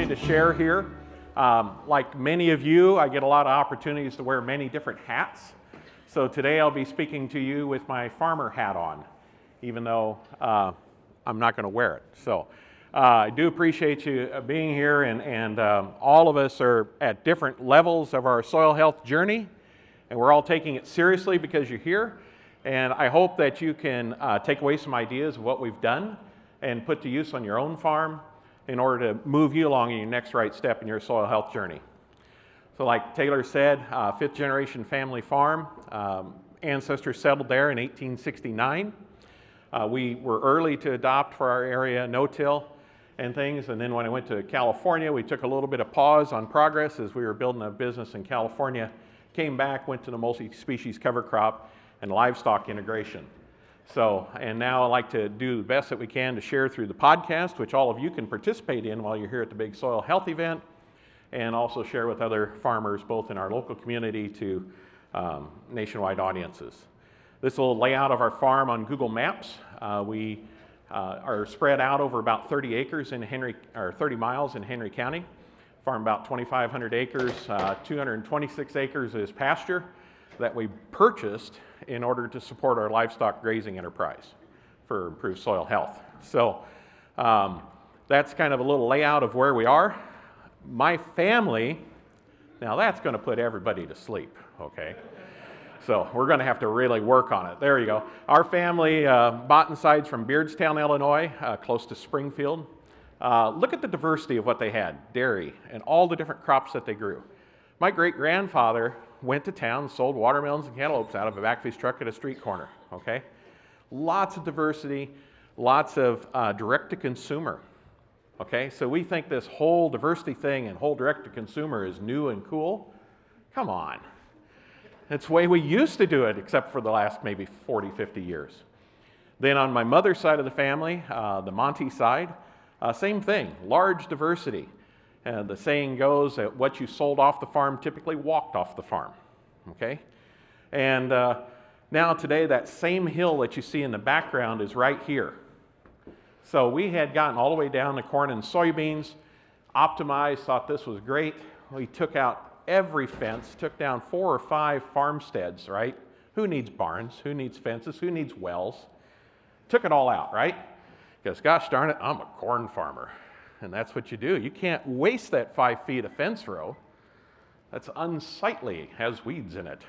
to share here. Like many of you, I get a lot of opportunities to wear many different hats. So today I'll be speaking to you with my farmer hat on, even though I'm not going to wear it. So I do appreciate you being here, and all of us are at different levels of our soil health journey, and we're all taking it seriously because you're here. And I hope that you can take away some ideas of what we've done and put to use on your own farm in order to move you along in your next right step in your soil health journey. So like Taylor said, fifth generation family farm. Ancestors settled there in 1869. We were early to adopt for our area no-till and things, and then when I went to California, we took a little bit of pause on progress as we were building a business in California, came back, went to the multi-species cover crop and livestock integration. So, and now I like to do the best that we can to share through the podcast, which all of you can participate in while you're here at the big soil health event, and also share with other farmers both in our local community to nationwide audiences. This little layout of our farm on Google Maps. We are spread out over about 30 acres in 30 miles in Henry County. Farm about 2,500 acres, 226 acres is pasture that we purchased in order to support our livestock grazing enterprise for improved soil health. So that's kind of a little layout of where we are. My family, now that's going to put everybody to sleep, okay? So we're going to have to really work on it. There you go. Our family, Bottens side's from Beardstown, Illinois, close to Springfield. Look at the diversity of what they had, dairy, and all the different crops that they grew. My great-grandfather went to town, sold watermelons and cantaloupes out of a back of his truck at a street corner, okay? Lots of diversity, lots of direct-to-consumer, okay? So we think this whole diversity thing and whole direct-to-consumer is new and cool. Come on. It's the way we used to do it, except for the last maybe 40, 50 years. Then on my mother's side of the family, the Monte side, same thing, large diversity. The saying goes that what you sold off the farm typically walked off the farm, okay? And now today, that same hill that you see in the background is right here. So we had gotten all the way down to corn and soybeans, optimized, thought this was great. We took out every fence, took down 4 or 5 farmsteads, right? Who needs barns? Who needs fences? Who needs wells? Took it all out, right? Because gosh darn it, I'm a corn farmer. And that's what you do. You can't waste that 5 feet of fence row. That's unsightly, has weeds in it.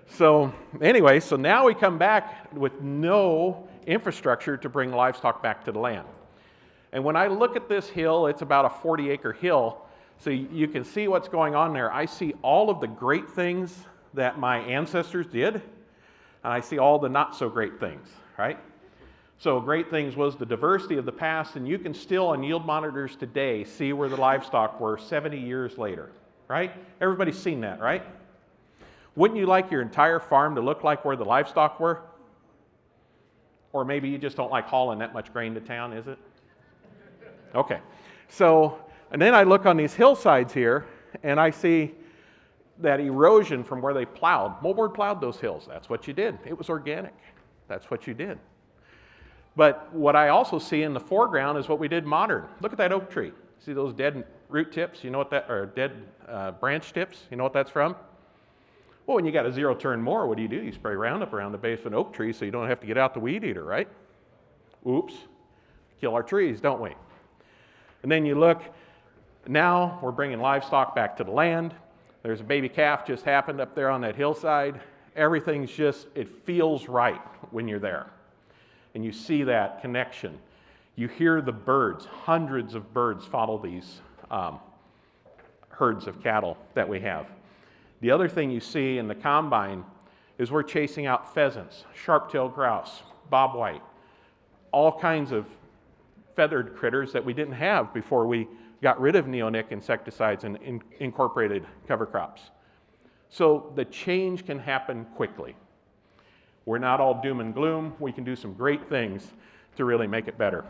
So anyway, so now we come back with no infrastructure to bring livestock back to the land. And when I look at this hill, it's about a 40-acre hill. So you can see what's going on there. I see all of the great things that my ancestors did, and I see all the not so great things, right? So great things was the diversity of the past, and you can still on yield monitors today see where the livestock were 70 years later, right? Everybody's seen that, right? Wouldn't you like your entire farm to look like where the livestock were? Or maybe you just don't like hauling that much grain to town, is it? Okay, so, and then I look on these hillsides here, and I see that erosion from where they plowed. Moldboard plowed those hills. That's what you did. It was organic. That's what you did. But what I also see in the foreground is what we did modern. Look at that oak tree. See those dead root tips? You know what that, or dead branch tips? You know what that's from? Well, when you got a zero-turn mower, what do? You spray Roundup around the base of an oak tree so you don't have to get out the weed eater, right? Oops. Kill our trees, don't we? And then you look, now we're bringing livestock back to the land. There's a baby calf just happened up there on that hillside. Everything's just, it feels right when you're there. And you see that connection. You hear the birds, hundreds of birds follow these herds of cattle that we have. The other thing you see in the combine is we're chasing out pheasants, sharp-tailed grouse, bobwhite, all kinds of feathered critters that we didn't have before we got rid of neonic insecticides and incorporated cover crops. So the change can happen quickly. We're not all doom and gloom. We can do some great things to really make it better.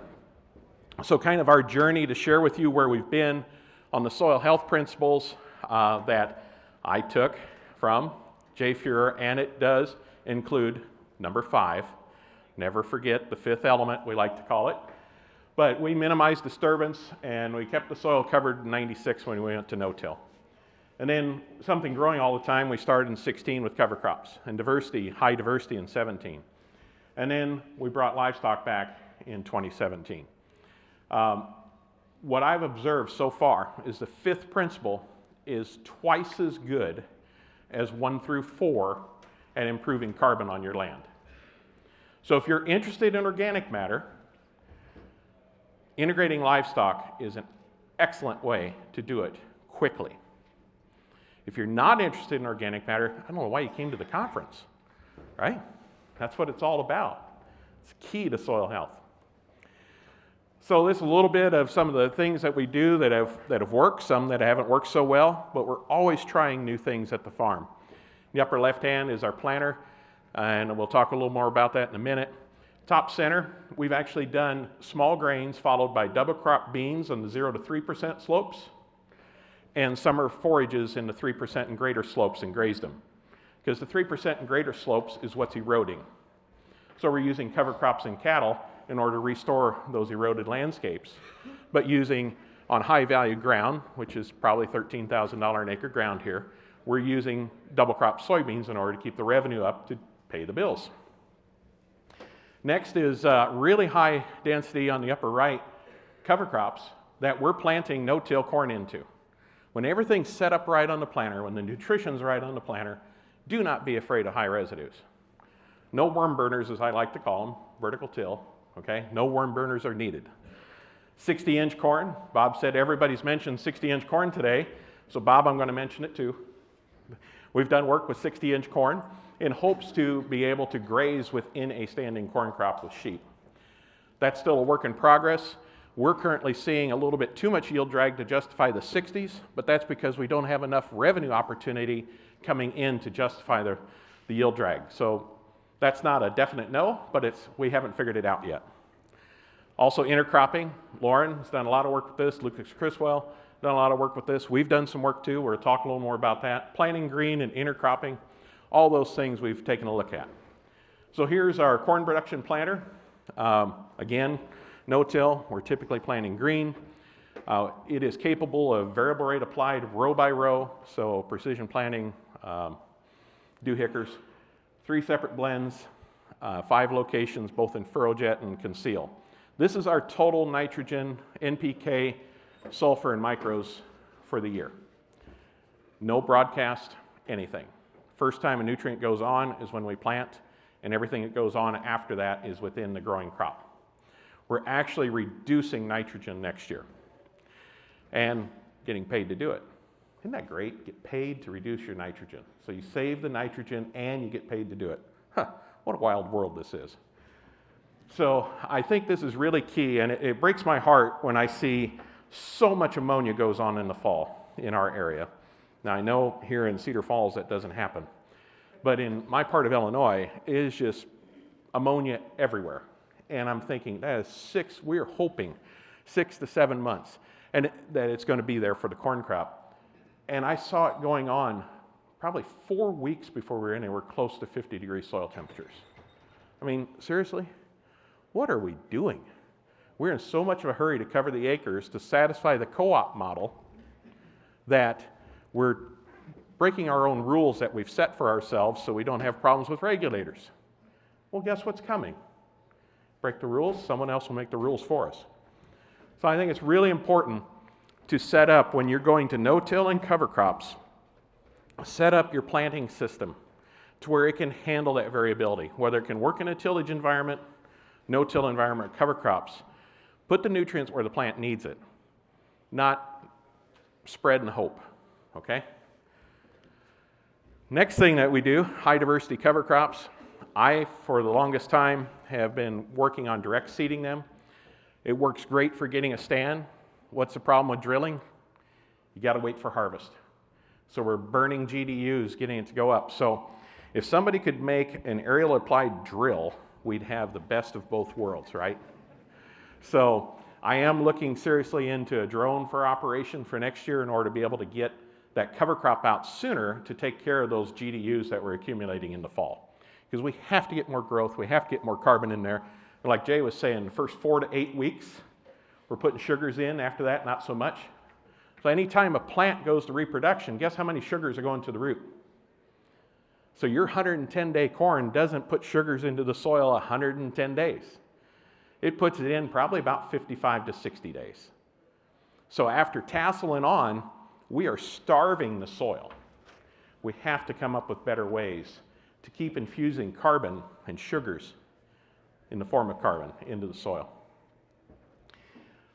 So kind of our journey to share with you where we've been on the soil health principles that I took from Jay Fuhrer, and it does include number 5. Never forget the 5th element, we like to call it. But we minimized disturbance, and we kept the soil covered in 96 when we went to no-till. And then something growing all the time, we started in 16 with cover crops, and diversity, high diversity in 17. And then we brought livestock back in 2017. What I've observed so far is the fifth principle is twice as good as 1 through 4 at improving carbon on your land. So if you're interested in organic matter, integrating livestock is an excellent way to do it quickly. If you're not interested in organic matter, I don't know why you came to the conference, right? That's what it's all about. It's key to soil health. So this is a little bit of some of the things that we do that have worked, some that haven't worked so well, but we're always trying new things at the farm. The upper left hand is our planter, and we'll talk a little more about that in a minute. Top center, we've actually done small grains followed by double crop beans on the 0 to 3% slopes, and summer forages in the 3% and greater slopes and grazed them. Because the 3% and greater slopes is what's eroding. So we're using cover crops and cattle in order to restore those eroded landscapes, but using on high value ground, which is probably $13,000 an acre ground here, we're using double crop soybeans in order to keep the revenue up to pay the bills. Next is really high density on the upper right cover crops that we're planting no-till corn into. When everything's set up right on the planter, when the nutrition's right on the planter, do not be afraid of high residues. No worm burners, as I like to call them, vertical till, okay? No worm burners are needed. 60-inch corn, Bob said everybody's mentioned 60-inch corn today, so Bob, I'm going to mention it too. We've done work with 60-inch corn in hopes to be able to graze within a standing corn crop with sheep. That's still a work in progress. We're currently seeing a little bit too much yield drag to justify the 60s, but that's because we don't have enough revenue opportunity coming in to justify the yield drag. So that's not a definite no, but we haven't figured it out yet. Also intercropping, Lauren has done a lot of work with this, Lucas Criswell done a lot of work with this. We've done some work too, we'll talk a little more about that. Planting green and intercropping, all those things we've taken a look at. So here's our corn production planter. Again, no-till, we're typically planting green. It is capable of variable rate applied row by row, so precision planting, doohickers, 3 separate blends, 5 locations, both in furrowjet and conceal. This is our total nitrogen, NPK, sulfur, and micros for the year. No broadcast, anything. First time a nutrient goes on is when we plant, and everything that goes on after that is within the growing crop. We're actually reducing nitrogen next year and getting paid to do it. Isn't that great? Get paid to reduce your nitrogen. So you save the nitrogen and you get paid to do it. Huh, what a wild world this is. So I think this is really key, and it breaks my heart when I see so much ammonia goes on in the fall in our area. Now I know here in Cedar Falls that doesn't happen, but in my part of Illinois, it is just ammonia everywhere. And I'm thinking, we're hoping 6 to 7 months, and that it's going to be there for the corn crop. And I saw it going on probably 4 weeks before we were in there. We're close to 50-degree soil temperatures. I mean, seriously? What are we doing? We're in so much of a hurry to cover the acres to satisfy the co-op model that we're breaking our own rules that we've set for ourselves so we don't have problems with regulators. Well, guess what's coming? Break the rules, someone else will make the rules for us. So I think it's really important to set up, when you're going to no-till and cover crops, set up your planting system to where it can handle that variability, whether it can work in a tillage environment, no-till environment, or cover crops. Put the nutrients where the plant needs it, not spread and hope, okay? Next thing that we do, high diversity cover crops. I, for the longest time, have been working on direct seeding them. It works great for getting a stand. What's the problem with drilling? You got to wait for harvest. So we're burning GDUs, getting it to go up. So if somebody could make an aerial applied drill, we'd have the best of both worlds, right? So I am looking seriously into a drone for operation for next year in order to be able to get that cover crop out sooner to take care of those GDUs that we're accumulating in the fall. Because we have to get more growth, we have to get more carbon in there. And like Jay was saying, the first 4 to 8 weeks, We're putting sugars in after that, not so much. So anytime a plant goes to reproduction, guess how many sugars are going to the root? So your 110-day corn doesn't put sugars into the soil 110 days. It puts it in probably about 55 to 60 days. So after tasseling on, we are starving the soil. We have to come up with better ways to keep infusing carbon and sugars in the form of carbon into the soil.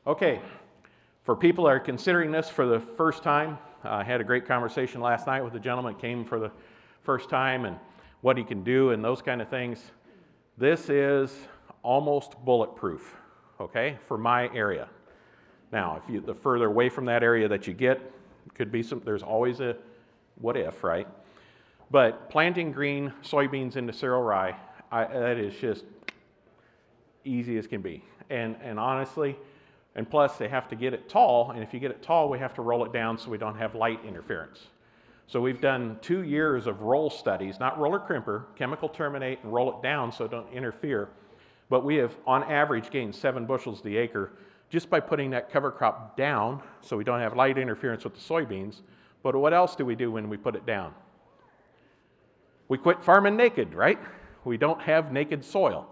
Okay, for people that are considering this for the first time, I had a great conversation last night with a gentleman that came for the first time and what he can do and those kind of things. This is almost bulletproof, okay, for my area. Now, the further away from that area that you get, could be there's always a what if, right? But planting green soybeans into cereal rye, that is just easy as can be. And honestly, and plus they have to get it tall, and if you get it tall, we have to roll it down so we don't have light interference. So we've done 2 years of roll studies, not roller crimper, chemical terminate and roll it down so it don't interfere. But we have, on average, gained 7 bushels the acre just by putting that cover crop down so we don't have light interference with the soybeans. But what else do we do when we put it down? We quit farming naked, right? We don't have naked soil.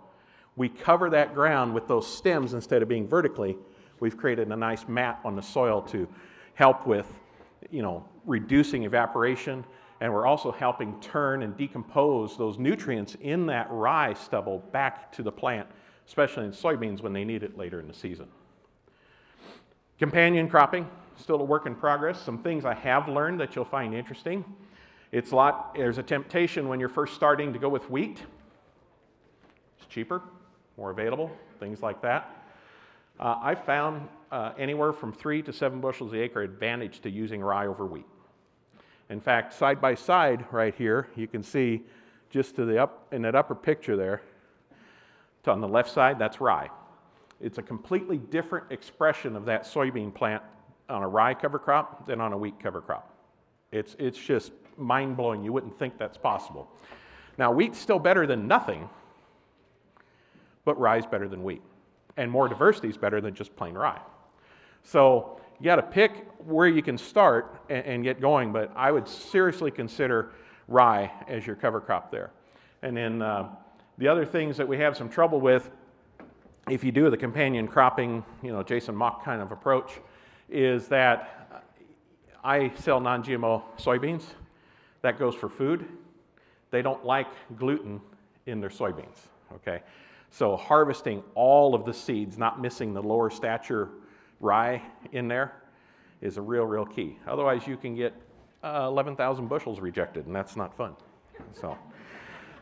We cover that ground with those stems instead of being vertically. We've created a nice mat on the soil to help with, reducing evaporation, and we're also helping turn and decompose those nutrients in that rye stubble back to the plant, especially in soybeans when they need it later in the season. Companion cropping, still a work in progress. Some things I have learned that you'll find interesting. There's a temptation when you're first starting to go with wheat. It's cheaper, more available, things like that. I found anywhere from 3 to 7 bushels the acre advantage to using rye over wheat. In fact, side by side right here, you can see just to the in that upper picture there, on the left side, that's rye. It's a completely different expression of that soybean plant on a rye cover crop than on a wheat cover crop. It's just mind-blowing. You wouldn't think that's possible. Now, wheat's still better than nothing, but rye's better than wheat. And more diversity is better than just plain rye. So you got to pick where you can start and get going, but I would seriously consider rye as your cover crop there. And then the other things that we have some trouble with, if you do the companion cropping, Jason Mock kind of approach, is that I sell non-GMO soybeans. That goes for food. They don't like gluten in their soybeans, okay? So harvesting all of the seeds, not missing the lower stature rye in there, is a real key. Otherwise, you can get 11,000 bushels rejected, and that's not fun. So,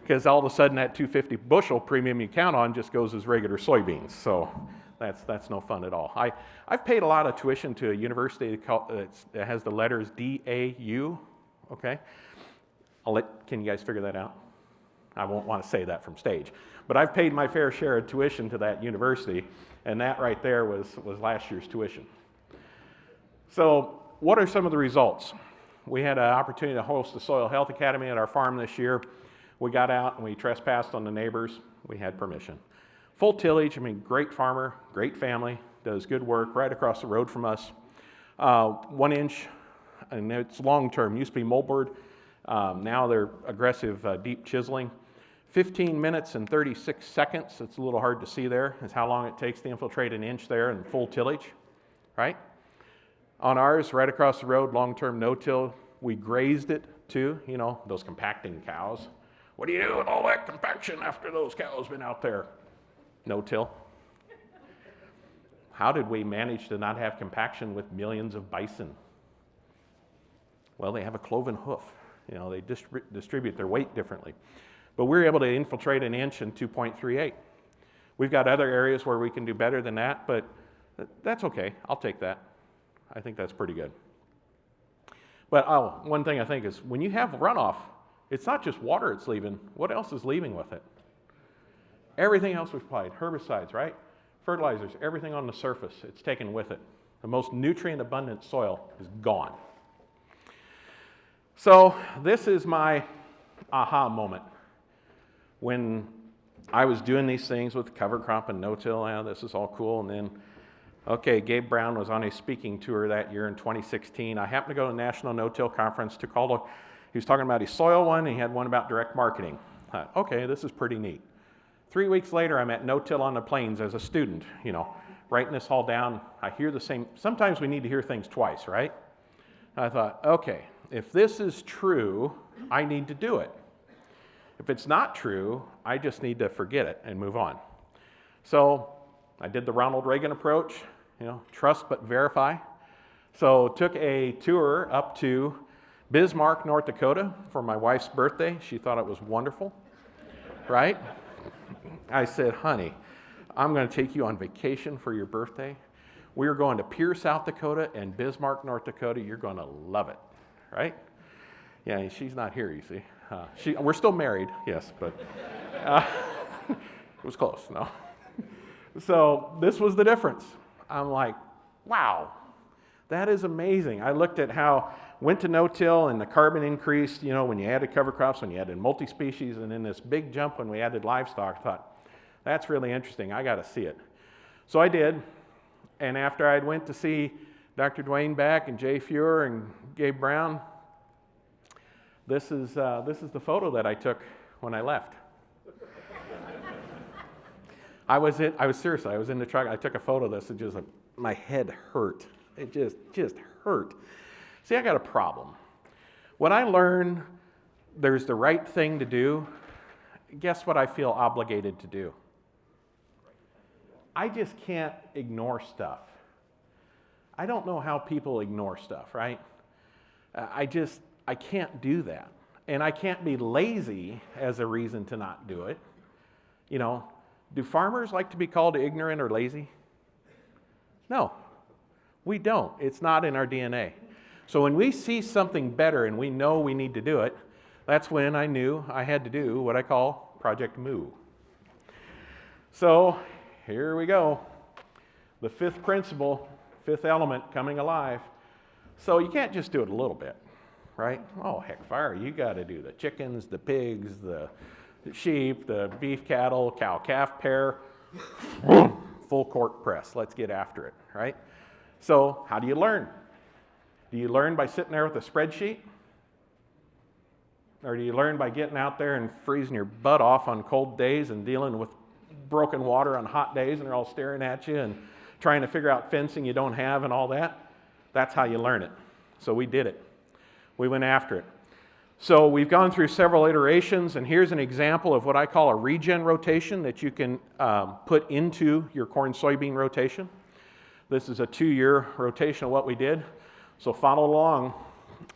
because all of a sudden that 250 bushel premium you count on just goes as regular soybeans. So that's no fun at all. I've paid a lot of tuition to a university that has the letters DAU, okay? Can you guys figure that out? I won't want to say that from stage. But I've paid my fair share of tuition to that university, and that right there was last year's tuition. So what are some of the results? We had an opportunity to host the Soil Health Academy at our farm this year. We got out and we trespassed on the neighbors. We had permission. Full tillage, great farmer, great family, does good work right across the road from us. 1 inch, and it's long-term, used to be moldboard. Now they're aggressive deep chiseling. 15 minutes and 36 seconds, it's a little hard to see there, is how long it takes to infiltrate 1 inch there in full tillage, right? On ours, right across the road, long-term no-till, we grazed it too, those compacting cows. What do you do with all that compaction after those cows been out there? No-till. How did we manage to not have compaction with millions of bison? Well, they have a cloven hoof. They distribute their weight differently. But we're able to infiltrate 1 inch in 2.38. We've got other areas where we can do better than that, but that's okay. I'll take that. I think that's pretty good. But one thing I think is when you have runoff, it's not just water it's leaving. What else is leaving with it? Everything else we've applied, herbicides, right? Fertilizers, everything on the surface, it's taken with it. The most nutrient-abundant soil is gone. So this is my aha moment. When I was doing these things with cover crop and no-till, this is all cool, and then Okay, Gabe Brown was on a speaking tour that year in 2016. I happened to go to the National No-Till Conference. He was talking about his soil one, and he had one about direct marketing. I thought, okay, this is pretty neat. 3 weeks later, I'm at No-Till on the Plains as a student, writing this all down. I hear the same. Sometimes we need to hear things twice, right? I thought, okay, if this is true, I need to do it. If it's not true, I just need to forget it and move on. So I did the Ronald Reagan approach, trust but verify. So took a tour up to Bismarck, North Dakota for my wife's birthday. She thought it was wonderful, right? I said, honey, I'm going to take you on vacation for your birthday. We are going to Pierre, South Dakota and Bismarck, North Dakota. You're going to love it, right? Yeah, she's not here, you see. We're still married, yes, but it was close, no. So this was the difference. I'm like, wow, that is amazing. I looked at how went to no-till and the carbon increased, when you added cover crops, when you added multi-species, and then this big jump when we added livestock. I thought, that's really interesting. I got to see it. So I did. And after I went to see Dr. Dwayne Beck and Jay Fuhr and Gabe Brown, this is the photo that I took when I left. I was seriously, I was in the truck. I took a photo of this. It just, my head hurt. It just hurt. See, I got a problem. When I learn there's the right thing to do, guess what I feel obligated to do? I just can't ignore stuff. I don't know how people ignore stuff, right? I can't do that. And I can't be lazy as a reason to not do it. Do farmers like to be called ignorant or lazy? No, we don't. It's not in our DNA. So when we see something better and we know we need to do it, that's when I knew I had to do what I call Project Moo. So here we go. The fifth principle, fifth element coming alive. So you can't just do it a little bit, right? Oh, heck, fire. You got to do the chickens, the pigs, the sheep, the beef cattle, cow-calf pair, full court press. Let's get after it, right? So how do you learn? Do you learn by sitting there with a spreadsheet? Or do you learn by getting out there and freezing your butt off on cold days and dealing with broken water on hot days and they're all staring at you and trying to figure out fencing you don't have and all that? That's how you learn it. So we did it. We went after it. So we've gone through several iterations, and here's an example of what I call a regen rotation that you can put into your corn-soybean rotation. This is a 2-year rotation of what we did. So follow along.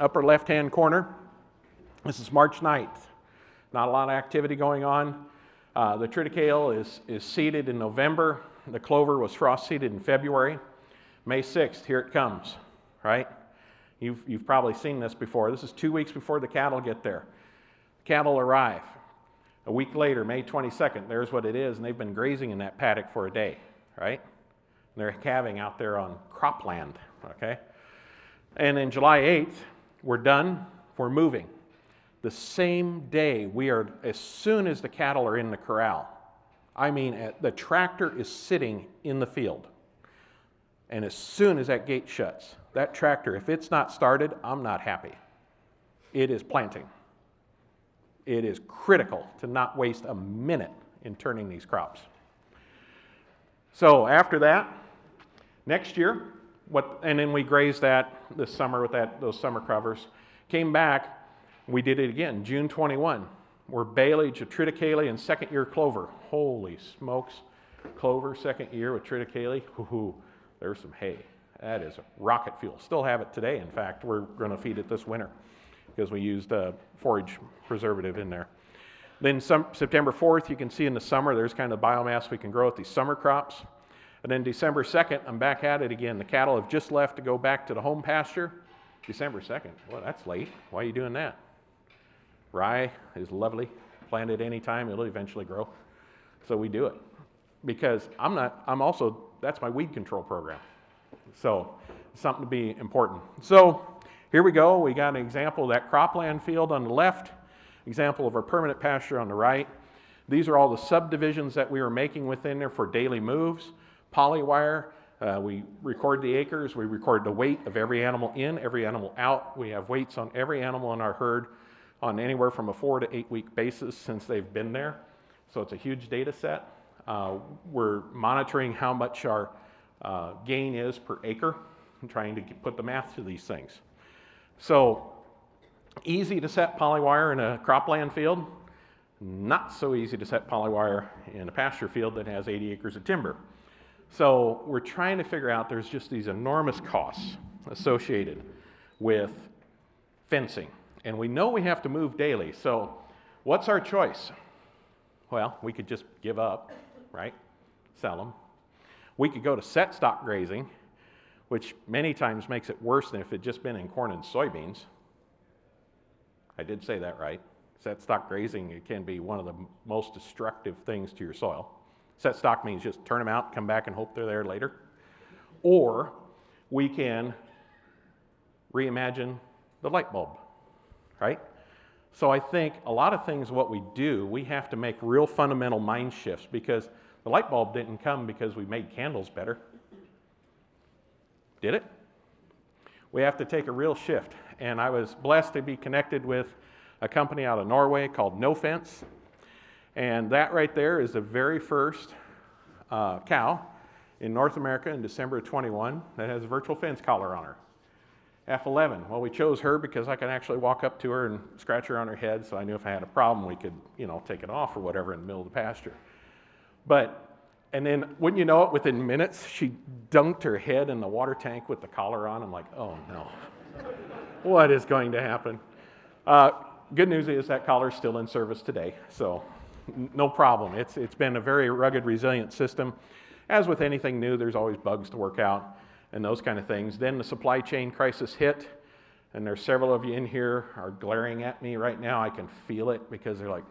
Upper left-hand corner, this is March 9th. Not a lot of activity going on. The triticale is seeded in November. The clover was frost seeded in February. May 6th, here it comes, right? You've probably seen this before. This is 2 weeks before the cattle get there. Cattle arrive. A week later, May 22nd, there's what it is, and they've been grazing in that paddock for a day, right? They're calving out there on cropland, okay? And then July 8th, we're done, we're moving. The same day, as soon as the cattle are in the corral, the tractor is sitting in the field. And as soon as that gate shuts, that tractor, if it's not started, I'm not happy. It is planting. It is critical to not waste a minute in turning these crops. So after that, next year, and then we grazed that this summer with those summer covers. Came back, we did it again, June 21. We're baleage of triticale and second year clover. Holy smokes, clover second year with triticale. Woohoo, there's some hay. That is rocket fuel. Still have it today, in fact. We're going to feed it this winter because we used a forage preservative in there. Then September 4th, you can see in the summer, there's kind of biomass we can grow with these summer crops. And then December 2nd, I'm back at it again. The cattle have just left to go back to the home pasture. December 2nd, well, that's late. Why are you doing that? Rye is lovely. Plant it any time, it'll eventually grow. So we do it because that's my weed control program. So something to be important. So here we go. We got an example of that cropland field on the left, example of our permanent pasture on the right. These are all the subdivisions that we were making within there for daily moves. Polywire, We record the acres, we record the weight of every animal in, every animal out. We have weights on every animal in our herd on anywhere from a 4 to 8 week basis since they've been there. So it's a huge data set. We're monitoring how much our gain is per acre and trying to put the math to these things. So easy to set polywire in a cropland field, not so easy to set polywire in a pasture field that has 80 acres of timber. So we're trying to figure out there's just these enormous costs associated with fencing. And we know we have to move daily. So what's our choice? Well, we could just give up, right? Sell them. We could go to set stock grazing, which many times makes it worse than if it had just been in corn and soybeans. I did say that right. Set stock grazing, it can be one of the most destructive things to your soil. Set stock means just turn them out, come back and hope they're there later. Or we can reimagine the light bulb, right? So I think a lot of things what we do, we have to make real fundamental mind shifts because the light bulb didn't come because we made candles better. Did it? We have to take a real shift. And I was blessed to be connected with a company out of Norway called No Fence. And that right there is the very first cow in North America in December of 21 that has a virtual fence collar on her. F11. Well, we chose her because I could actually walk up to her and scratch her on her head, so I knew if I had a problem, we could, take it off or whatever in the middle of the pasture. And then, wouldn't you know it, within minutes, she dunked her head in the water tank with the collar on. I'm like, oh no, what is going to happen? Good news is that collar's still in service today, so no problem. It's been a very rugged, resilient system. As with anything new, there's always bugs to work out and those kind of things. Then the supply chain crisis hit, and there's several of you in here are glaring at me right now. I can feel it because they're like,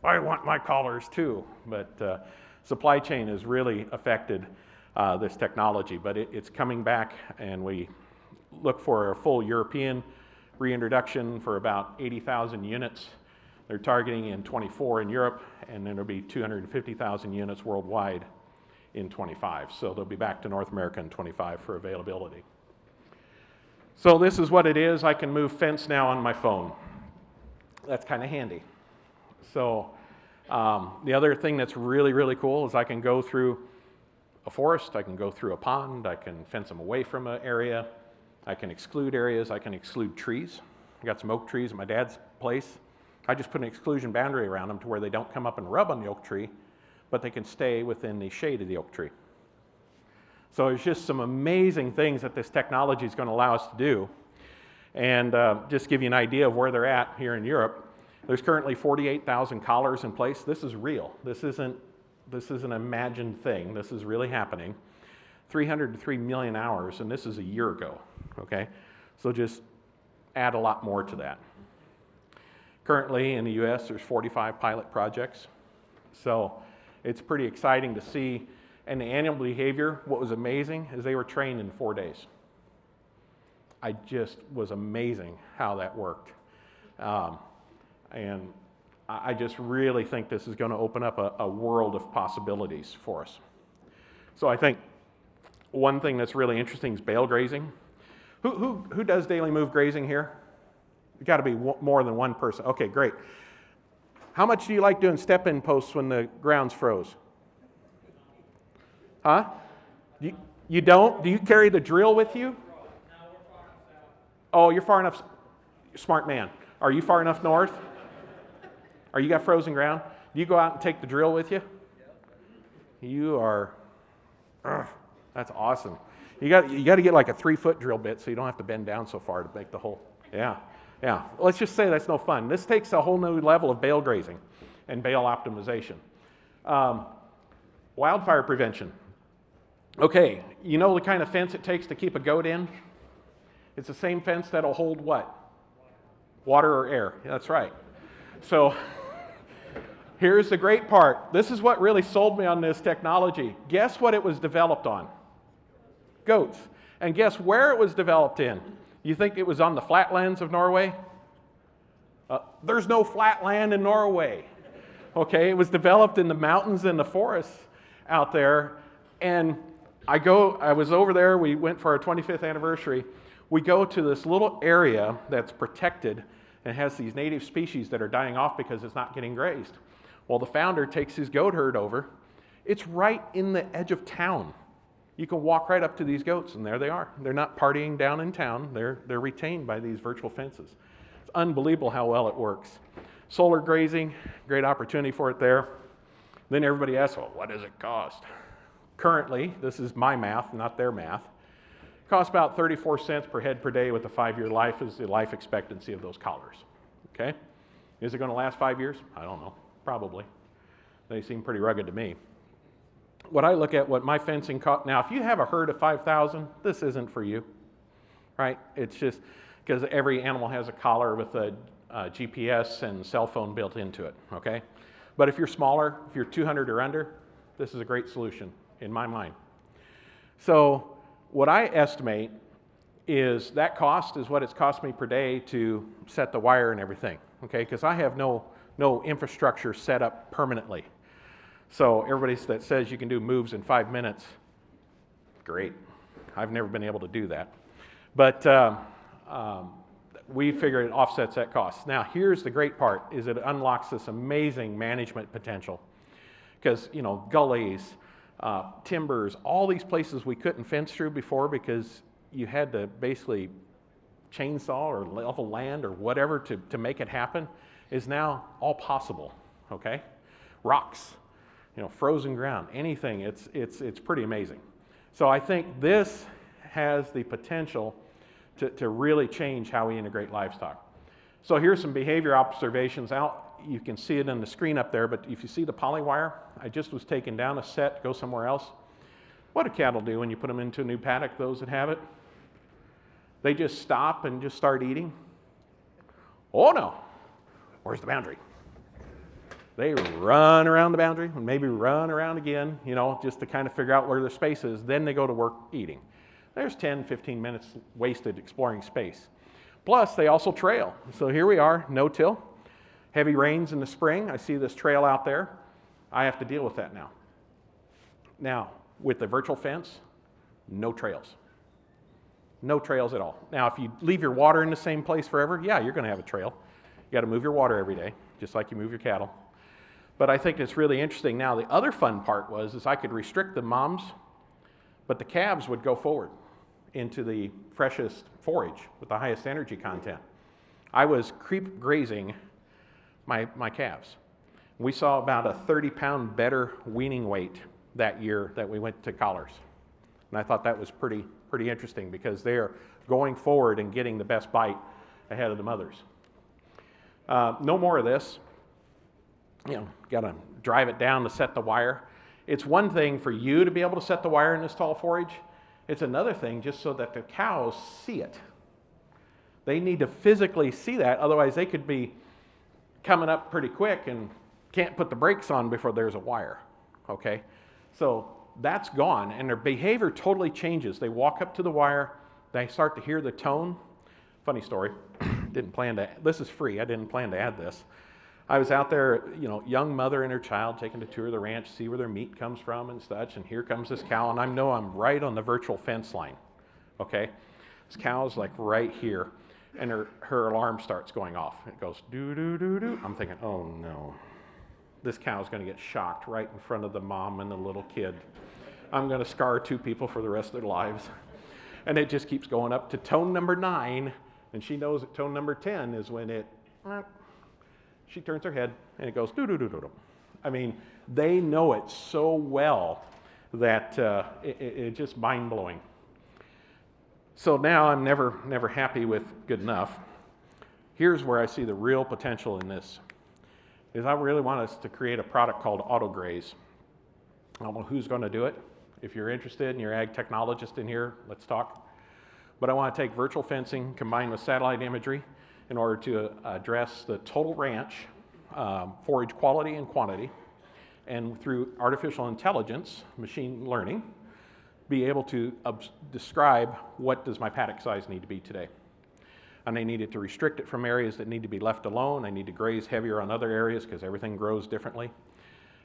I want my collars too. But supply chain has really affected this technology, but it's coming back, and we look for a full European reintroduction for about 80,000 units. They're targeting in 24 in Europe, and then there'll be 250,000 units worldwide in 25. So they'll be back to North America in 25 for availability. So this is what it is. I can move fence now on my phone. That's kind of handy. So the other thing that's really, really cool is I can go through a forest, I can go through a pond, I can fence them away from an area, I can exclude areas, I can exclude trees. I got some oak trees at my dad's place. I just put an exclusion boundary around them to where they don't come up and rub on the oak tree, but they can stay within the shade of the oak tree. So there's just some amazing things that this technology is going to allow us to do. And just give you an idea of where they're at here in Europe, there's currently 48,000 collars in place. This is real. This isn't an imagined thing. This is really happening. 303 million hours, and this is a year ago, okay? So just add a lot more to that. Currently in the US, there's 45 pilot projects. So it's pretty exciting to see. And the animal behavior, what was amazing is they were trained in 4 days. I just was amazing how that worked. And I just really think this is going to open up a world of possibilities for us. So I think one thing that's really interesting is bale grazing. Who does daily move grazing here? You've got to be more than one person. Okay, great. How much do you like doing step-in posts when the ground's froze? Huh? You don't? Do you carry the drill with you? Oh, you're far enough. Smart man. Are you far enough north? Are you got frozen ground? Do you go out and take the drill with you? You are. That's awesome. You got to get like a 3-foot drill bit so you don't have to bend down so far to make the hole. Yeah. Let's just say that's no fun. This takes a whole new level of bale grazing and bale optimization. Wildfire prevention. Okay, you know the kind of fence it takes to keep a goat in? It's the same fence that'll hold what? Water or air. Yeah, that's right. So here's the great part. This is what really sold me on this technology. Guess what it was developed on? Goats. And guess where it was developed in? You think it was on the flatlands of Norway? There's no flat land in Norway. Okay, it was developed in the mountains and the forests out there. And I was over there, we went for our 25th anniversary. We go to this little area that's protected and has these native species that are dying off because it's not getting grazed. Well, the founder takes his goat herd over. It's right in the edge of town. You can walk right up to these goats, and there they are. They're not partying down in town. They're retained by these virtual fences. It's unbelievable how well it works. Solar grazing, great opportunity for it there. Then everybody asks, well, what does it cost? Currently, this is my math, not their math. It costs about 34 cents per head per day with a 5-year life is the life expectancy of those collars. Okay? Is it going to last 5 years? I don't know. Probably. They seem pretty rugged to me. What I look at, what my fencing cost, now if you have a herd of 5,000, this isn't for you, right? It's just because every animal has a collar with a GPS and cell phone built into it, okay? But if you're smaller, if you're 200 or under, this is a great solution in my mind. So what I estimate is that cost is what it's cost me per day to set the wire and everything, okay? Because I have no infrastructure set up permanently. So everybody that says you can do moves in 5 minutes, great. I've never been able to do that. But we figure it offsets that cost. Now, here's the great part, is it unlocks this amazing management potential. Because, you know, gullies, timbers, all these places we couldn't fence through before because you had to basically chainsaw or level land or whatever to make it happen is now all possible, okay? Rocks. You know, frozen ground, anything, it's pretty amazing. So I think this has the potential to really change how we integrate livestock. So here's some behavior observations out. You can see it on the screen up there, but if you see the poly wire, I just was taking down a set, go somewhere else. What do cattle do when you put them into a new paddock, those that have it? They just stop and just start eating? Oh no, where's the boundary? They run around the boundary and maybe run around again, you know, just to kind of figure out where their space is. Then they go to work eating. There's 10, 15 minutes wasted exploring space. Plus, they also trail. So here we are, no-till. Heavy rains in the spring. I see this trail out there. I have to deal with that now. Now, with the virtual fence, no trails. No trails at all. Now, if you leave your water in the same place forever, yeah, you're going to have a trail. You got to move your water every day, just like you move your cattle. But I think it's really interesting now. The other fun part is I could restrict the moms, but the calves would go forward into the freshest forage with the highest energy content. I was creep grazing my calves. We saw about a 30-pound better weaning weight that year that we went to collars. And I thought that was pretty interesting because they're going forward and getting the best bite ahead of the mothers. No more of this. You know, got to drive it down to set the wire. It's one thing for you to be able to set the wire in this tall forage. It's another thing just so that the cows see it. They need to physically see that, otherwise they could be coming up pretty quick and can't put the brakes on before there's a wire, okay? So that's gone, and their behavior totally changes. They walk up to the wire, they start to hear the tone. Funny story, this is free, I didn't plan to add this. I was out there, you know, young mother and her child taking a tour of the ranch, see where their meat comes from and such, and here comes this cow, and I know I'm right on the virtual fence line, okay? This cow's like right here, and her alarm starts going off. It goes doo-doo-doo-doo. I'm thinking, oh no, this cow's gonna get shocked right in front of the mom and the little kid. I'm gonna scar 2 people for the rest of their lives. And it just keeps going up to tone number 9, and she knows that tone number 10 is when it, she turns her head and it goes doo-doo-doo-doo-doo. I mean, they know it so well that it's just mind-blowing. So now I'm never happy with good enough. Here's where I see the real potential in this, is I really want us to create a product called AutoGraze. I don't know who's going to do it. If you're interested and you're ag technologist in here, let's talk. But I want to take virtual fencing combined with satellite imagery in order to address the total ranch, forage quality and quantity, and through artificial intelligence, machine learning, be able to describe what does my paddock size need to be today. And I needed to restrict it from areas that need to be left alone. I need to graze heavier on other areas because everything grows differently.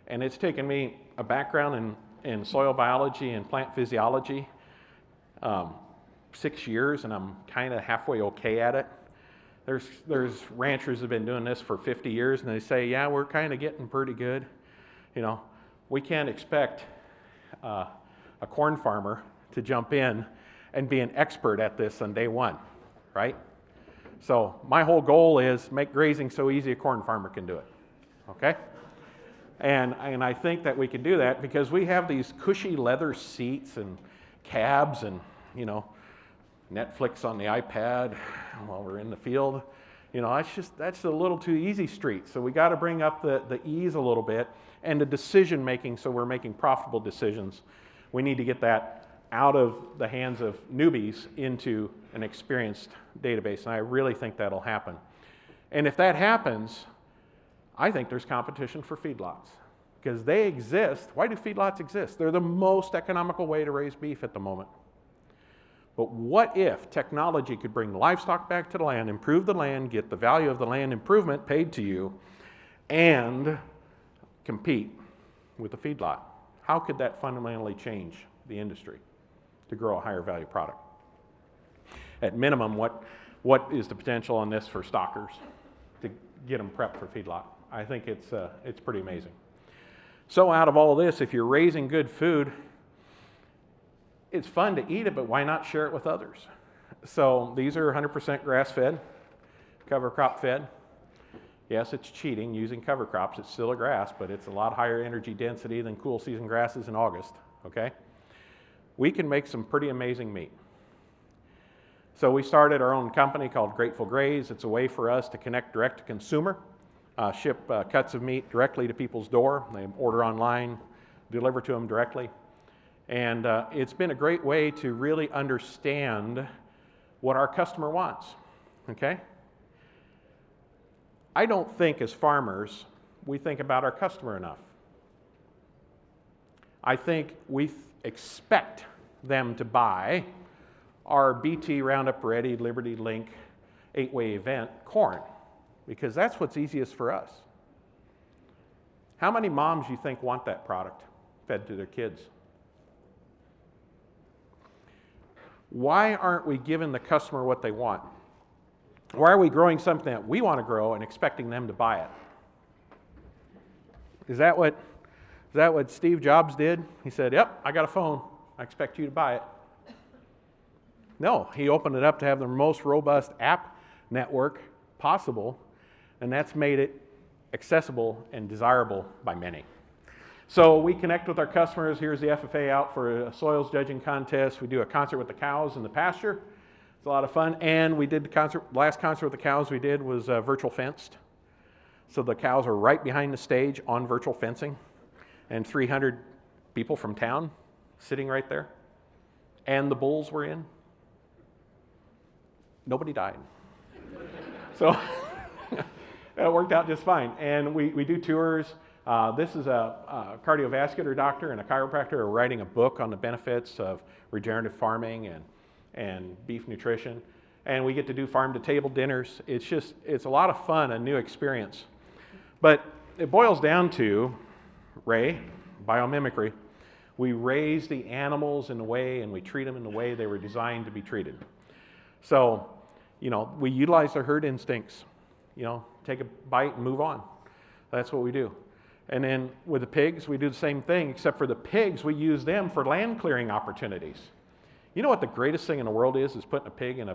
And it's taken me a background in in soil biology and plant physiology 6 years, and I'm kind of halfway okay at it. There's ranchers that have been doing this for 50 years, and they say, yeah, we're kind of getting pretty good. You know, we can't expect a corn farmer to jump in and be an expert at this on day one, right? So my whole goal is make grazing so easy a corn farmer can do it, okay? And I think that we can do that because we have these cushy leather seats and cabs and, you know, Netflix on the iPad while we're in the field. You know, that's a little too easy street. So we got to bring up the ease a little bit and the decision making so we're making profitable decisions. We need to get that out of the hands of newbies into an experienced database, and I really think that'll happen. And if that happens, I think there's competition for feedlots because they exist. Why do feedlots exist? They're the most economical way to raise beef at the moment. But what if technology could bring livestock back to the land, improve the land, get the value of the land improvement paid to you, and compete with the feedlot? How could that fundamentally change the industry to grow a higher value product? At minimum, what is the potential on this for stockers to get them prepped for feedlot? I think it's pretty amazing. So out of all this, if you're raising good food, it's fun to eat it, but why not share it with others? So these are 100% grass-fed, cover crop fed. Yes, it's cheating using cover crops. It's still a grass, but it's a lot higher energy density than cool season grasses in August, okay? We can make some pretty amazing meat. So we started our own company called Grateful Graze. It's a way for us to connect direct to consumer, ship cuts of meat directly to people's door. They order online, deliver to them directly. And it's been a great way to really understand what our customer wants, okay? I don't think as farmers we think about our customer enough. I think we expect them to buy our BT Roundup Ready Liberty Link 8-way event corn because that's what's easiest for us. How many moms you think want that product fed to their kids? Why aren't we giving the customer what they want? Why are we growing something that we want to grow and expecting them to buy it? Is that what Steve Jobs did? He said, yep, I got a phone. I expect you to buy it. No, he opened it up to have the most robust app network possible, and that's made it accessible and desirable by many. So we connect with our customers. Here's the FFA out for a soils judging contest. We do a concert with the cows in the pasture. It's a lot of fun. And we did the last concert with the cows we did was virtual fenced. So the cows are right behind the stage on virtual fencing. And 300 people from town sitting right there. And the bulls were in. Nobody died. So it worked out just fine. And we do tours. This is a cardiovascular doctor and a chiropractor are writing a book on the benefits of regenerative farming and beef nutrition. And we get to do farm-to-table dinners. It's a lot of fun, a new experience. But it boils down to, Ray, biomimicry. We raise the animals in a way and we treat them in the way they were designed to be treated. So, you know, we utilize their herd instincts. You know, take a bite and move on. That's what we do. And then with the pigs, we do the same thing, except for the pigs, we use them for land clearing opportunities. You know what the greatest thing in the world is putting a pig in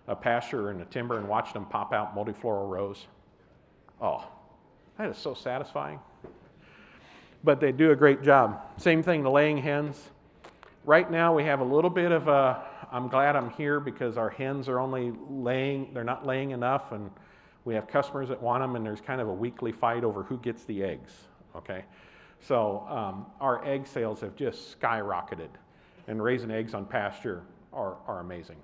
a pasture or in a timber and watching them pop out multifloral rows. Oh, that is so satisfying. But they do a great job. Same thing, the laying hens. Right now we have a little bit of a, I'm glad I'm here because our hens are only laying, they're not laying enough, and we have customers that want them, and there's kind of a weekly fight over who gets the eggs, okay? So our egg sales have just skyrocketed, and raising eggs on pasture are amazing.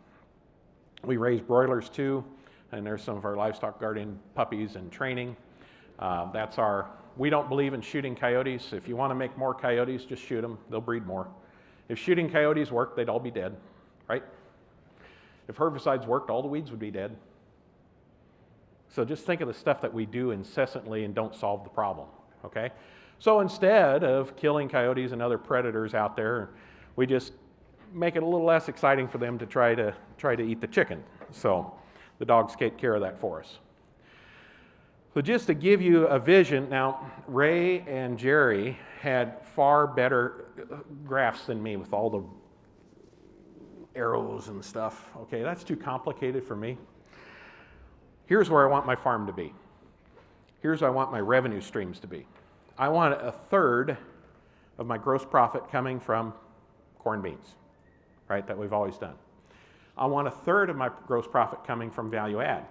We raise broilers too, and there's some of our livestock guardian puppies in training. We don't believe in shooting coyotes. If you want to make more coyotes, just shoot them. They'll breed more. If shooting coyotes worked, they'd all be dead, right? If herbicides worked, all the weeds would be dead. So just think of the stuff that we do incessantly and don't solve the problem, okay? So instead of killing coyotes and other predators out there, we just make it a little less exciting for them to try to eat the chicken. So the dogs take care of that for us. So just to give you a vision, now Ray and Jerry had far better graphs than me with all the arrows and stuff. Okay, that's too complicated for me. Here's where I want my farm to be. Here's where I want my revenue streams to be. I want a third of my gross profit coming from corn beans, right, that we've always done. I want a third of my gross profit coming from value add.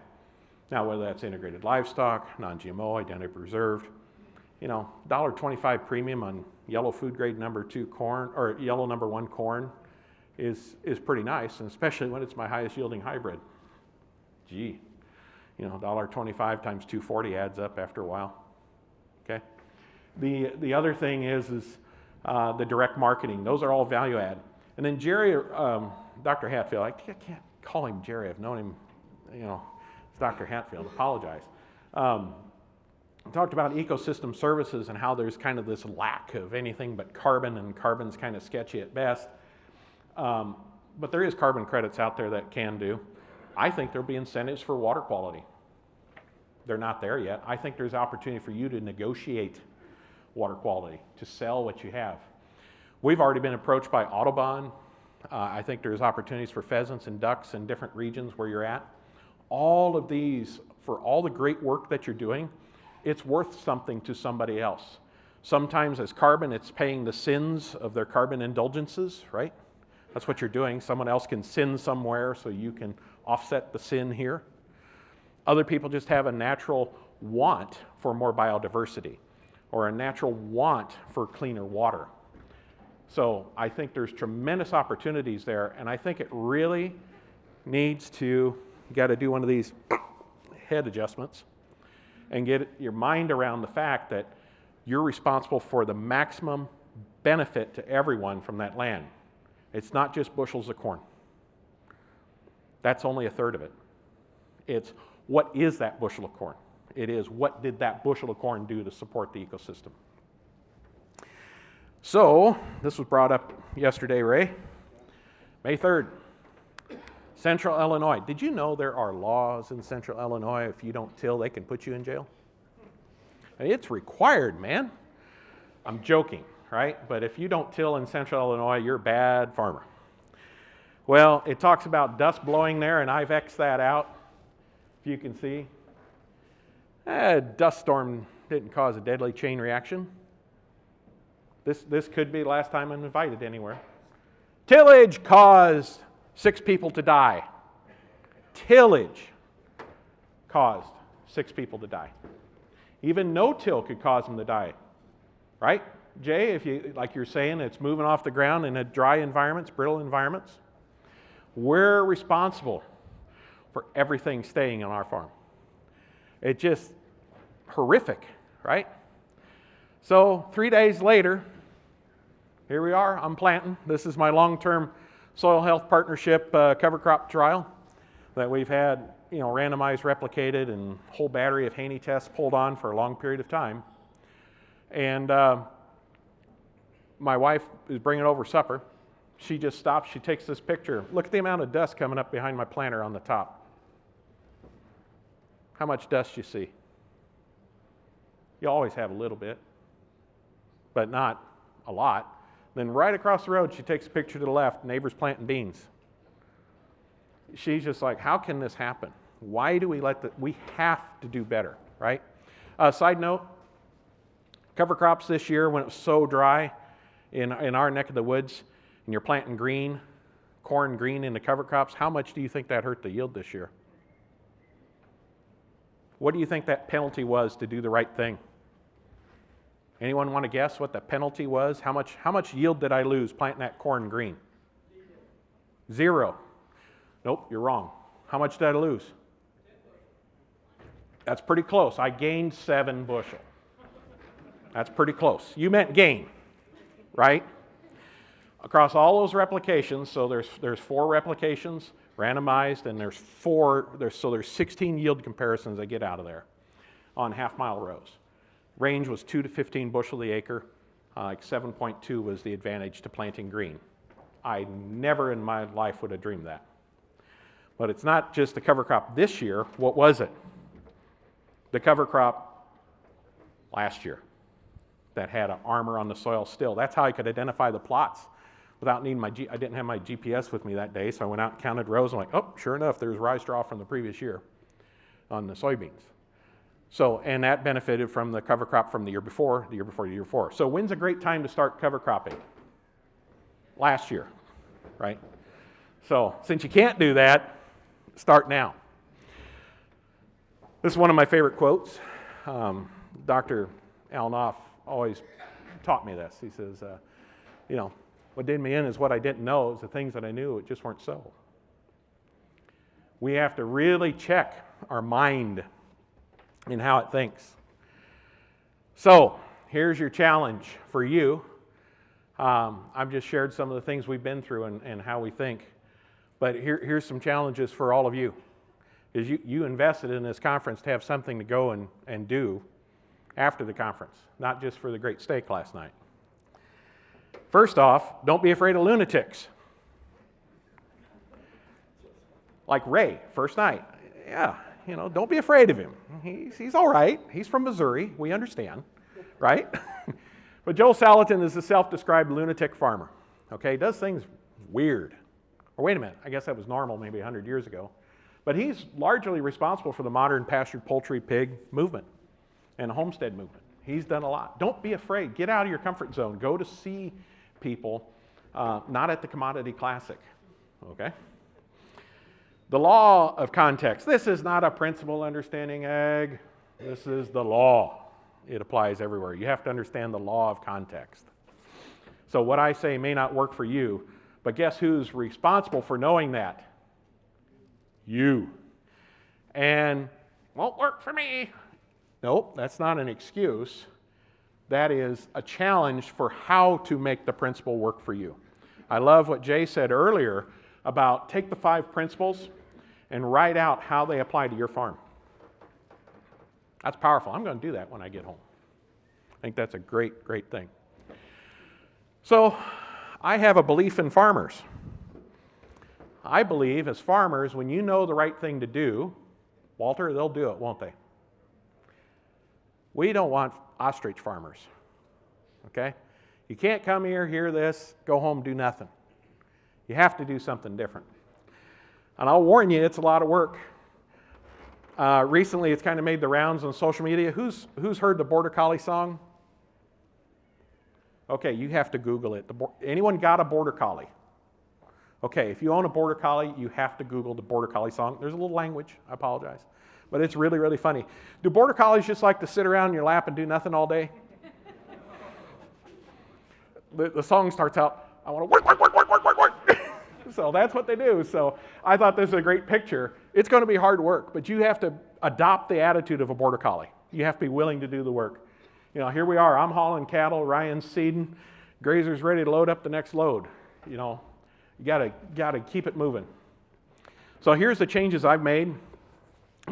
Now, whether that's integrated livestock, non-GMO, identity preserved, $1.25 premium on yellow food grade number 2 corn, or yellow number 1 corn is pretty nice, and especially when it's my highest yielding hybrid. Gee, $1.25 times 240 adds up after a while. Okay. The other thing is the direct marketing. Those are all value add. And then Jerry, Dr. Hatfield, I can't call him Jerry. I've known him, it's Dr. Hatfield. Apologize. Talked about ecosystem services and how there's kind of this lack of anything but carbon, and carbon's kind of sketchy at best. But there is carbon credits out there that can do. I think there'll be incentives for water quality. They're not there yet. I think there's opportunity for you to negotiate water quality, to sell what you have. We've already been approached by Audubon. I think there's opportunities for pheasants and ducks in different regions where you're at. All of these, for all the great work that you're doing, it's worth something to somebody else. Sometimes as carbon, it's paying the sins of their carbon indulgences, right? That's what you're doing. Someone else can sin somewhere so you can offset the sin here. Other people just have a natural want for more biodiversity or a natural want for cleaner water. So I think there's tremendous opportunities there, and I think it really needs to, you got to do one of these head adjustments and get your mind around the fact that you're responsible for the maximum benefit to everyone from that land. It's not just bushels of corn. That's only a third of it. It's what is that bushel of corn? It is what did that bushel of corn do to support the ecosystem? So, this was brought up yesterday, Ray. May 3rd, Central Illinois. Did you know there are laws in Central Illinois if you don't till, they can put you in jail? It's required, man. I'm joking, right? But if you don't till in Central Illinois, you're a bad farmer. Well, it talks about dust blowing there, and I've X'd that out, if you can see. A dust storm didn't cause a deadly chain reaction. This could be the last time I'm invited anywhere. Tillage caused 6 people to die. Tillage caused 6 people to die. Even no-till could cause them to die, right? Jay, if you, like you're saying, it's moving off the ground in a dry environments, brittle environments. We're responsible for everything staying on our farm. It's just horrific, right? So 3 days later, here we are, I'm planting. This is my long-term soil health partnership cover crop trial that we've had, randomized, replicated, and a whole battery of Haney tests pulled on for a long period of time. And my wife is bringing over supper. She just stops, she takes this picture. Look at the amount of dust coming up behind my planter on the top. How much dust you see? You always have a little bit, but not a lot. Then right across the road, she takes a picture to the left, neighbor's planting beans. She's just like, how can this happen? Why do we we have to do better, right? Side note, cover crops this year, when it was so dry in our neck of the woods, and you're planting green, corn green in the cover crops, how much do you think that hurt the yield this year? What do you think that penalty was to do the right thing? Anyone want to guess what the penalty was? How much yield did I lose planting that corn green? 0. Nope, you're wrong. How much did I lose? That's pretty close. I gained 7 bushel. That's pretty close. You meant gain, right? Across all those replications, so there's 4 replications randomized, and there's 16 yield comparisons I get out of there on half-mile rows. Range was 2 to 15 bushel the acre. Like 7.2 was the advantage to planting green. I never in my life would have dreamed that. But it's not just the cover crop this year. What was it? The cover crop last year that had an armor on the soil still. That's how I could identify the plots without needing I didn't have my GPS with me that day, so I went out and counted rows and like, oh, sure enough, there's rye straw from the previous year on the soybeans. So, and that benefited from the cover crop from the year before, the year before, the year before. So when's a great time to start cover cropping? Last year, right? So since you can't do that, start now. This is one of my favorite quotes. Dr. Alnoff always taught me this. He says, what did me in is what I didn't know. It was the things that I knew, it just weren't so. We have to really check our mind and how it thinks. So here's your challenge for you. I've just shared some of the things we've been through and how we think. But here's some challenges for all of you. Is you invested in this conference to have something to go and do after the conference, not just for the great steak last night. First off, don't be afraid of lunatics. Like Ray, first night. Yeah, don't be afraid of him. He's all right. He's from Missouri. We understand, right? But Joel Salatin is a self-described lunatic farmer. Okay, does things weird. Or wait a minute, I guess that was normal maybe 100 years ago. But he's largely responsible for the modern pastured poultry pig movement and the homestead movement. He's done a lot. Don't be afraid. Get out of your comfort zone. Go to see people, not at the Commodity Classic, okay? The law of context. This is not a principle understanding ag. This is the law. It applies everywhere. You have to understand the law of context. So what I say may not work for you, but guess who's responsible for knowing that? You. And won't work for me. Nope, that's not an excuse. That is a challenge for how to make the principle work for you. I love what Jay said earlier about take the 5 principles and write out how they apply to your farm. That's powerful. I'm going to do that when I get home. I think that's a great, great thing. So I have a belief in farmers. I believe as farmers, when you know the right thing to do, Walter, they'll do it, won't they? We don't want ostrich farmers, okay? You can't come here, hear this, go home, do nothing. You have to do something different. And I'll warn you, it's a lot of work. Recently, it's kind of made the rounds on social media. Who's heard the Border Collie song? Okay, you have to Google it. Anyone got a Border Collie? Okay, if you own a Border Collie, you have to Google the Border Collie song. There's a little language, I apologize. But it's really, really funny. Do Border Collies just like to sit around in your lap and do nothing all day? The song starts out, I want to work, work, work, work, work, work, work. So that's what they do. So I thought this was a great picture. It's going to be hard work, but you have to adopt the attitude of a Border Collie. You have to be willing to do the work. Here we are. I'm hauling cattle. Ryan's seeding. Grazer's ready to load up the next load. You gotta keep it moving. So here's the changes I've made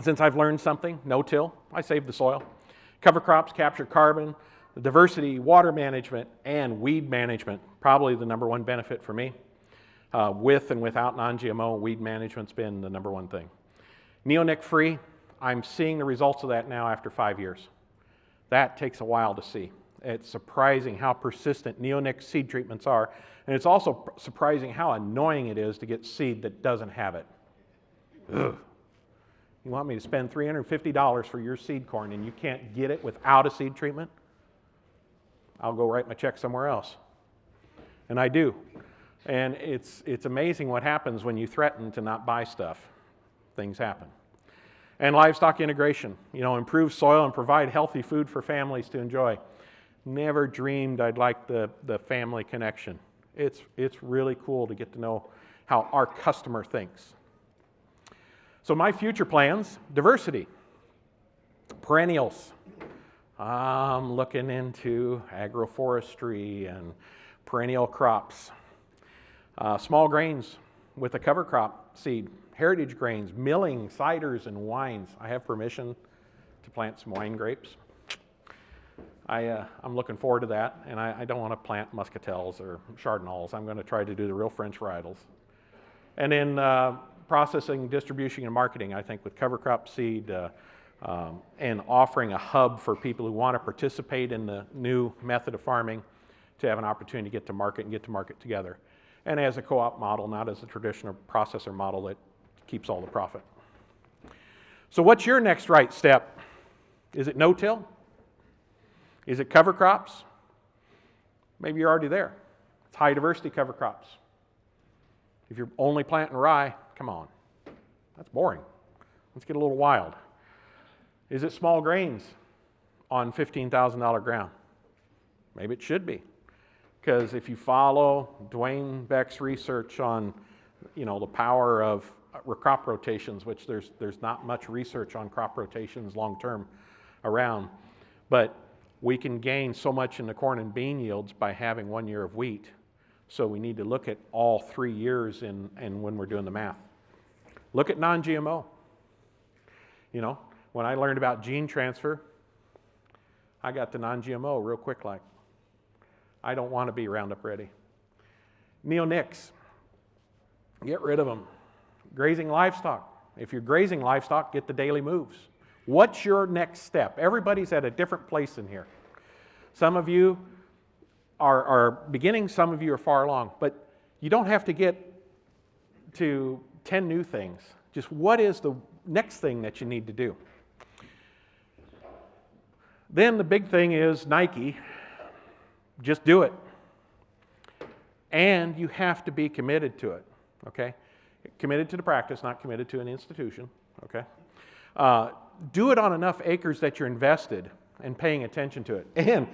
since I've learned something. No-till. I save the soil. Cover crops capture carbon. The diversity, water management, and weed management, probably the number one benefit for me. With and without non-GMO, weed management's been the number one thing. Neonic free, I'm seeing the results of that now after 5 years. That takes a while to see. It's surprising how persistent neonic seed treatments are, and it's also surprising how annoying it is to get seed that doesn't have it. Ugh. You want me to spend $350 for your seed corn and you can't get it without a seed treatment? I'll go write my check somewhere else. And I do. And it's amazing what happens when you threaten to not buy stuff. Things happen. And livestock integration. Improve soil and provide healthy food for families to enjoy. Never dreamed I'd like the family connection. It's really cool to get to know how our customer thinks. So my future plans, diversity, perennials. I'm looking into agroforestry and perennial crops. Small grains with a cover crop seed. Heritage grains, milling, ciders, and wines. I have permission to plant some wine grapes. I'm looking forward to that, and I don't want to plant muscatels or chardonnays. I'm going to try to do the real French varietals. And then processing, distribution, and marketing, I think with cover crop seed and offering a hub for people who want to participate in the new method of farming to have an opportunity to get to market and get to market together. And as a co-op model, not as a traditional processor model that keeps all the profit. So what's your next right step? Is it no-till? Is it cover crops? Maybe you're already there. It's high diversity cover crops. If you're only planting rye, come on. That's boring. Let's get a little wild. Is it small grains on $15,000 ground? Maybe it should be. Because if you follow Dwayne Beck's research on, the power of crop rotations, which there's not much research on crop rotations long term around, but we can gain so much in the corn and bean yields by having 1 year of wheat. So we need to look at all 3 years and when we're doing the math. Look at non-GMO. When I learned about gene transfer, I got to non-GMO real quick like. I don't want to be Roundup Ready. Neonics, get rid of them. Grazing livestock. If you're grazing livestock, get the daily moves. What's your next step? Everybody's at a different place in here. Some of you are beginning, some of you are far along, but you don't have to get to 10 new things. Just what is the next thing that you need to do? Then the big thing is Nike. Just do it. And you have to be committed to it, okay? Committed to the practice, not committed to an institution, okay? Do it on enough acres that you're invested and paying attention to it. And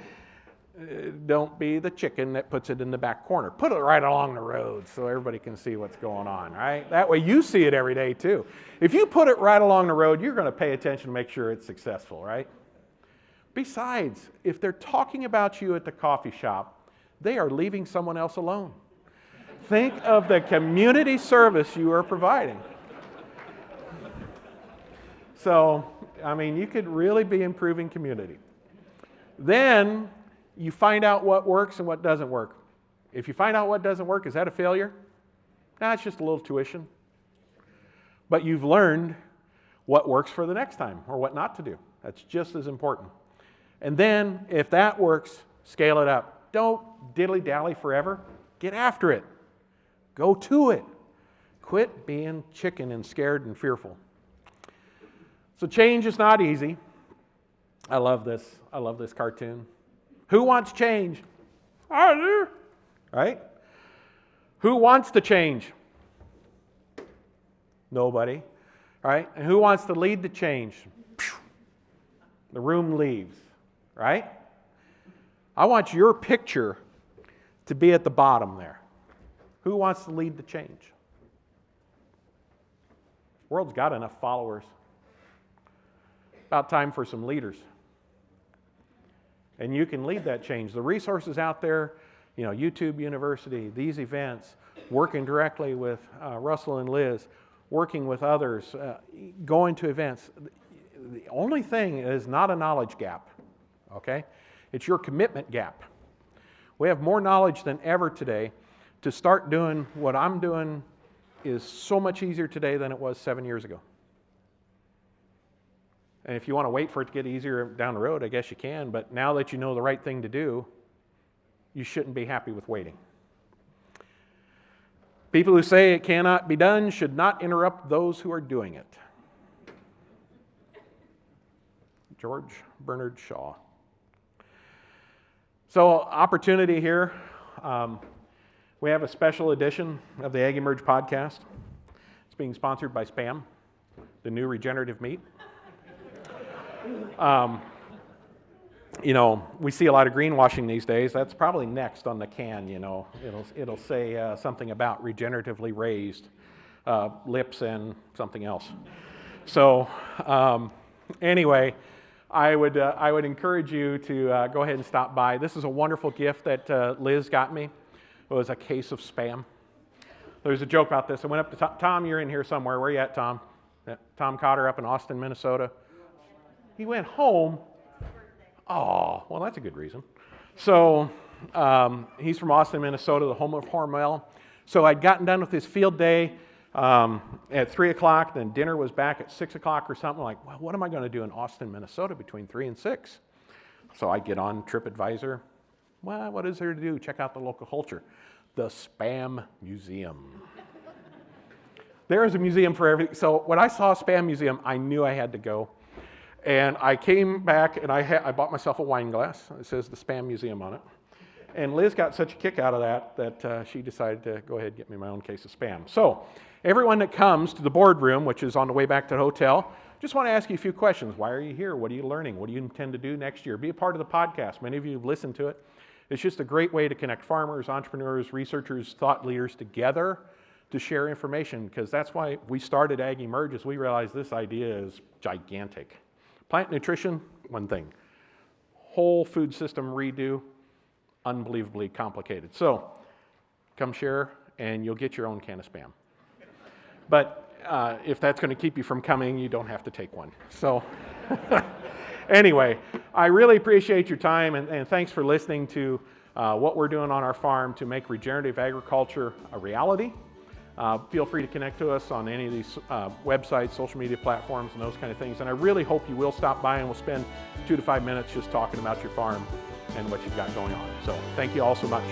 don't be the chicken that puts it in the back corner. Put it right along the road so everybody can see what's going on, right? That way you see it every day too. If you put it right along the road, you're going to pay attention to make sure it's successful, right? Besides, if they're talking about you at the coffee shop, they are leaving someone else alone. Think of the community service you are providing. So, you could really be improving community. Then you find out what works and what doesn't work. If you find out what doesn't work, is that a failure? Nah, it's just a little tuition. But you've learned what works for the next time or what not to do. That's just as important. And then, if that works, scale it up. Don't diddly-dally forever. Get after it. Go to it. Quit being chicken and scared and fearful. So change is not easy. I love this. I love this cartoon. Who wants change? I do. Right? Who wants to change? Nobody. Right? And who wants to lead the change? The room leaves. Right? I want your picture to be at the bottom there. Who wants to lead the change? The world's got enough followers. About time for some leaders. And you can lead that change. The resources out there, YouTube University, these events, working directly with Russell and Liz, working with others, going to events. The only thing is not a knowledge gap. Okay? It's your commitment gap. We have more knowledge than ever today. To start doing what I'm doing is so much easier today than it was 7 years ago. And if you want to wait for it to get easier down the road, I guess you can, but now that you know the right thing to do, you shouldn't be happy with waiting. People who say it cannot be done should not interrupt those who are doing it. George Bernard Shaw. So, opportunity here. We have a special edition of the Ag Emerge podcast. It's being sponsored by Spam, the new regenerative meat. We see a lot of greenwashing these days. That's probably next on the can, It'll say something about regeneratively raised lips and something else. So, anyway, I would encourage you to go ahead and stop by. This is a wonderful gift that Liz got me. It was a case of Spam. There's a joke about this. I went up to Tom. You're in here somewhere. Where are you at, Tom? Tom Cotter up in Austin, Minnesota. He went home Oh, well, that's a good reason. So he's from Austin, Minnesota, the home of Hormel. So I'd gotten done with his field day at 3 o'clock, then dinner was back at 6 o'clock or something. Like, well, what am I going to do in Austin, Minnesota between 3 and 6? So I get on TripAdvisor. Well, what is there to do? Check out the local culture. The Spam Museum. There is a museum for everything. So when I saw a Spam Museum, I knew I had to go. And I came back and I bought myself a wine glass. It says the Spam Museum on it. And Liz got such a kick out of that she decided to go ahead and get me my own case of Spam. So everyone that comes to the boardroom, which is on the way back to the hotel, just want to ask you a few questions. Why are you here? What are you learning? What do you intend to do next year? Be a part of the podcast. Many of you have listened to it. It's just a great way to connect farmers, entrepreneurs, researchers, thought leaders together to share information, because that's why we started Ag Emerges. We realized this idea is gigantic. Plant nutrition, one thing. Whole food system redo, unbelievably complicated. So come share and you'll get your own can of Spam. But if that's going to keep you from coming, you don't have to take one. So anyway, I really appreciate your time and thanks for listening to what we're doing on our farm to make regenerative agriculture a reality. Feel free to connect to us on any of these websites, social media platforms, and those kind of things. And I really hope you will stop by and we'll spend 2 to 5 minutes just talking about your farm and what you've got going on. So thank you all so much.